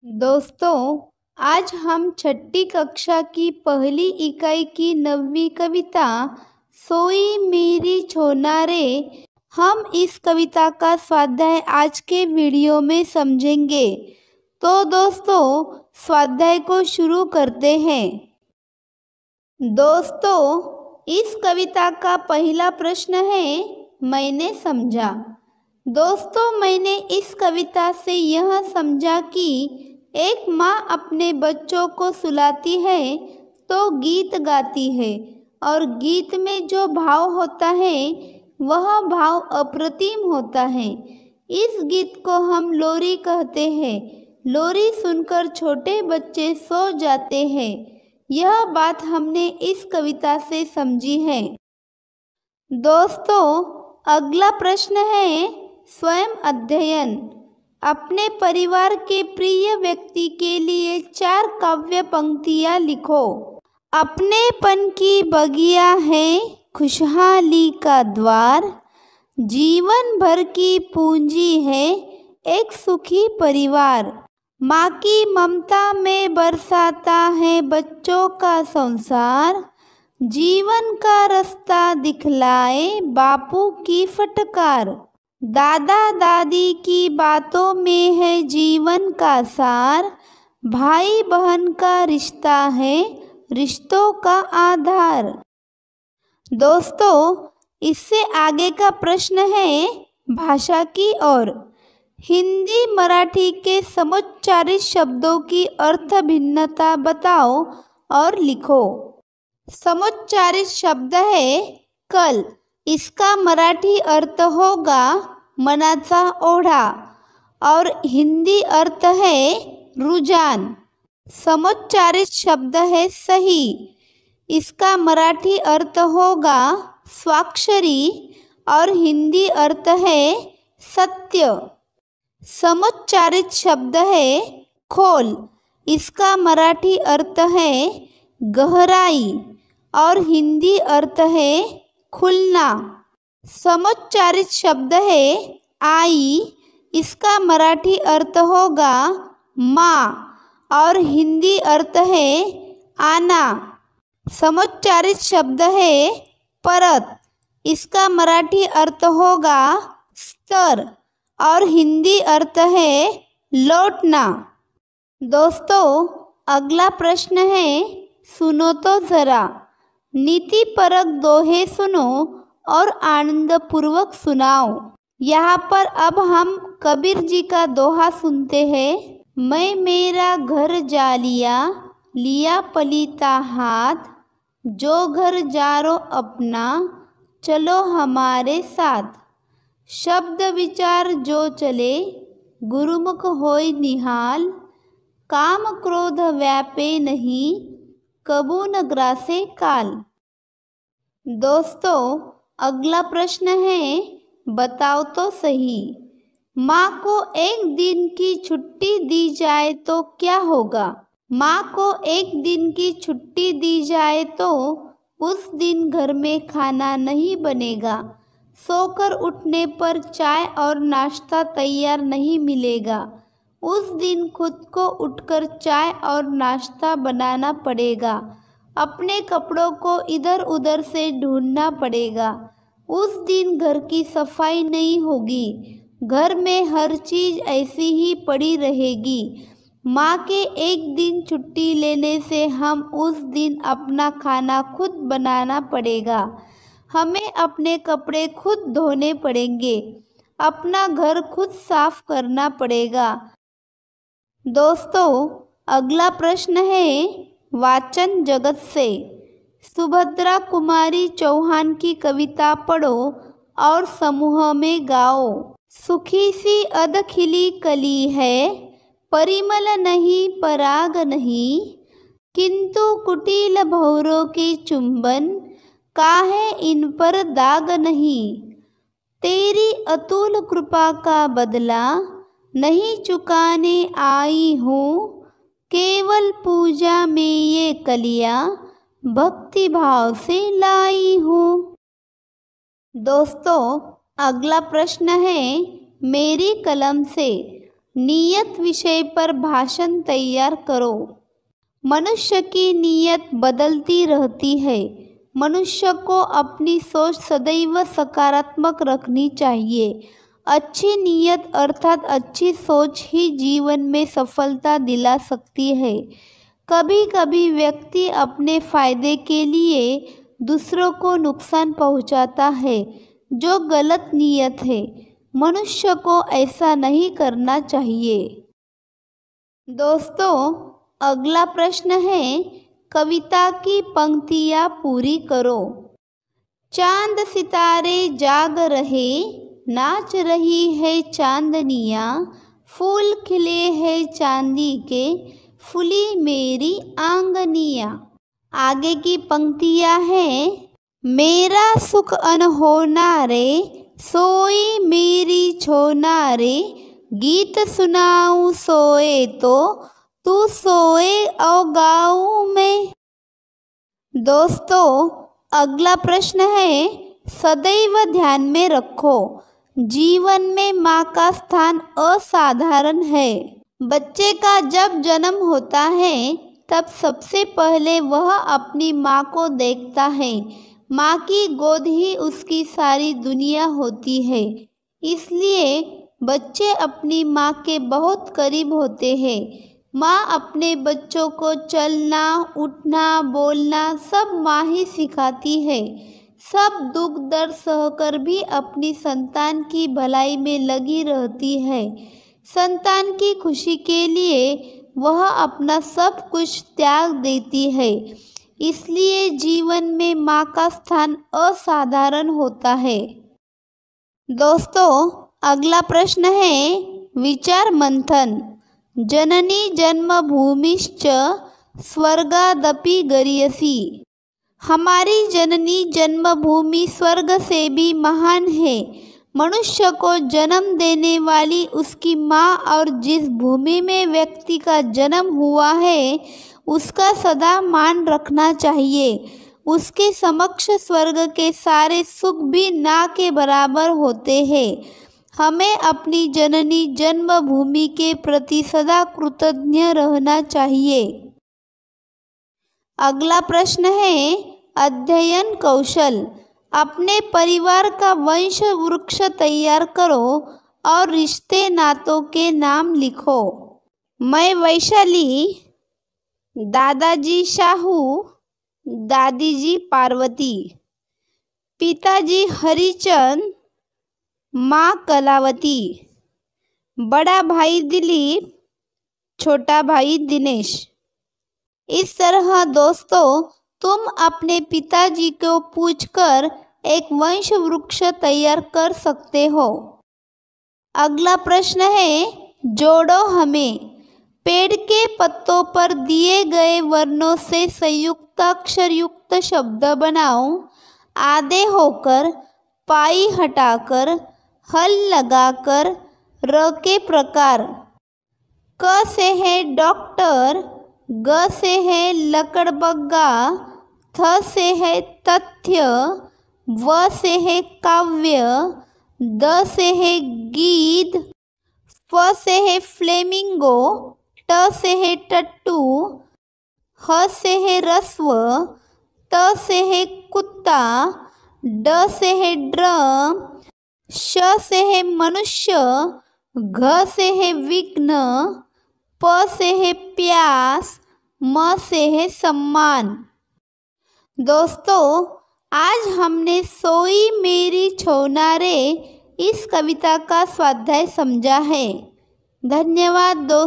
दोस्तों, आज हम छठी कक्षा की पहली इकाई की 9वीं कविता सोई मेरी छोना रे। हम इस कविता का स्वाध्याय आज के वीडियो में समझेंगे। तो दोस्तों, स्वाध्याय को शुरू करते हैं। दोस्तों, इस कविता का पहला प्रश्न है, मैंने समझा। दोस्तों, मैंने इस कविता से यह समझा कि एक माँ अपने बच्चों को सुलाती है तो गीत गाती है, और गीत में जो भाव होता है वह भाव अप्रतिम होता है। इस गीत को हम लोरी कहते हैं। लोरी सुनकर छोटे बच्चे सो जाते हैं। यह बात हमने इस कविता से समझी है। दोस्तों, अगला प्रश्न है स्वयं अध्ययन। अपने परिवार के प्रिय व्यक्ति के लिए 4 काव्य पंक्तियाँ लिखो। अपनेपन की बगिया है खुशहाली का द्वार, जीवन भर की पूंजी है एक सुखी परिवार। माँ की ममता में बरसाता है बच्चों का संसार, जीवन का रास्ता दिखलाए बापू की फटकार। दादा दादी की बातों में है जीवन का सार, भाई बहन का रिश्ता है रिश्तों का आधार। दोस्तों, इससे आगे का प्रश्न है भाषा की ओर। हिंदी मराठी के समुच्चारित शब्दों की अर्थ भिन्नता बताओ और लिखो। समुच्चारित शब्द है कल। इसका मराठी अर्थ होगा मनाचा ओढा, और हिंदी अर्थ है रुझान। समुच्चारित शब्द है सही। इसका मराठी अर्थ होगा स्वाक्षरी, और हिंदी अर्थ है सत्य। समुच्चारित शब्द है खोल। इसका मराठी अर्थ है गहराई, और हिंदी अर्थ है खुलना। समुच्चारित शब्द है आई। इसका मराठी अर्थ होगा माँ, और हिंदी अर्थ है आना। समुच्चारित शब्द है परत। इसका मराठी अर्थ होगा स्तर, और हिंदी अर्थ है लौटना। दोस्तों, अगला प्रश्न है सुनो तो जरा। नीतिपरक दोहे सुनो और आनंदपूर्वक सुनाओ। यहाँ पर अब हम कबीर जी का दोहा सुनते हैं। मैं मेरा घर जा लिया, लिया पलीता हाथ, जो घर जारो अपना, चलो हमारे साथ। शब्द विचार जो चले, गुरुमुख होय निहाल, काम क्रोध व्यापे नहीं, कबू न ग्रासे काल। दोस्तों, अगला प्रश्न है बताओ तो सही। माँ को एक दिन की छुट्टी दी जाए तो क्या होगा? माँ को एक दिन की छुट्टी दी जाए तो उस दिन घर में खाना नहीं बनेगा। सोकर उठने पर चाय और नाश्ता तैयार नहीं मिलेगा। उस दिन खुद को उठकर चाय और नाश्ता बनाना पड़ेगा। अपने कपड़ों को इधर उधर से ढूंढना पड़ेगा। उस दिन घर की सफाई नहीं होगी। घर में हर चीज़ ऐसी ही पड़ी रहेगी। माँ के एक दिन छुट्टी लेने से हम उस दिन अपना खाना खुद बनाना पड़ेगा। हमें अपने कपड़े खुद धोने पड़ेंगे। अपना घर खुद साफ करना पड़ेगा। दोस्तों, अगला प्रश्न है वाचन जगत से। सुभद्रा कुमारी चौहान की कविता पढ़ो और समूह में गाओ। सुखी सी अधखिली कली है, परिमल नहीं पराग नहीं, किंतु कुटिल भौरों के चुंबन, काहे इन पर दाग नहीं। तेरी अतुल कृपा का बदला नहीं चुकाने आई हूँ, केवल पूजा में ये कलियाँ भक्ति भाव से लाई हूँ। दोस्तों, अगला प्रश्न है मेरी कलम से। नियत विषय पर भाषण तैयार करो। मनुष्य की नियत बदलती रहती है। मनुष्य को अपनी सोच सदैव सकारात्मक रखनी चाहिए। अच्छी नियत अर्थात अच्छी सोच ही जीवन में सफलता दिला सकती है। कभी कभी व्यक्ति अपने फायदे के लिए दूसरों को नुकसान पहुंचाता है, जो गलत नियत है। मनुष्य को ऐसा नहीं करना चाहिए। दोस्तों, अगला प्रश्न है, कविता की पंक्तियाँ पूरी करो। चांद सितारे जाग रहे, नाच रही है चांदनियाँ, फूल खिले हैं चांदी के, फूली मेरी आंगनियाँ। आगे की पंक्तियाँ हैं, मेरा सुख अनहोना रे, सोई मेरी छोना रे, गीत सुनाऊं सोए तो, तू सोए औ गाऊं मैं। दोस्तों, अगला प्रश्न है, सदैव ध्यान में रखो, जीवन में माँ का स्थान असाधारण है। बच्चे का जब जन्म होता है तब सबसे पहले वह अपनी माँ को देखता है। माँ की गोद ही उसकी सारी दुनिया होती है। इसलिए बच्चे अपनी माँ के बहुत करीब होते हैं। माँ अपने बच्चों को चलना, उठना, बोलना सब माँ ही सिखाती है। सब दुख दर्द सहकर भी अपनी संतान की भलाई में लगी रहती है। संतान की खुशी के लिए वह अपना सब कुछ त्याग देती है। इसलिए जीवन में माँ का स्थान असाधारण होता है। दोस्तों, अगला प्रश्न है, विचार मंथन। जननी जन्मभूमिश्च स्वर्गादपि गरीयसी। हमारी जननी जन्मभूमि स्वर्ग से भी महान है। मनुष्य को जन्म देने वाली उसकी माँ और जिस भूमि में व्यक्ति का जन्म हुआ है उसका सदा मान रखना चाहिए। उसके समक्ष स्वर्ग के सारे सुख भी ना के बराबर होते हैं। हमें अपनी जननी जन्मभूमि के प्रति सदा कृतज्ञ रहना चाहिए। अगला प्रश्न है, अध्ययन कौशल। अपने परिवार का वंश वृक्ष तैयार करो और रिश्ते नातों के नाम लिखो। मैं वैशाली, दादाजी शाहू, दादी जी पार्वती, पिताजी हरिचंद, माँ कलावती, बड़ा भाई दिलीप, छोटा भाई दिनेश। इस तरह दोस्तों, तुम अपने पिताजी को पूछकर एक वंश वृक्ष तैयार कर सकते हो। अगला प्रश्न है, जोड़ो हमें। पेड़ के पत्तों पर दिए गए वर्णों से संयुक्ताक्षर युक्त शब्द बनाओ। आधे होकर, पाई हटाकर, हल लगाकर, र के प्रकार। क से है डॉक्टर, ग से है लकड़बग्गा, थ से है तथ्य, व से है काव्य, द से है गीत, फ से है फ्लेमिंगो, ट से है टट्टू, ह से है रस्व, त से है कुत्ता, ड से है ड्रम, श से है मनुष्य, घ से है विघ्न, प से है प्यास, म से है सम्मान। दोस्तों, आज हमने सोई मेरी छोना रे इस कविता का स्वाध्याय समझा है। धन्यवाद दोस्तों।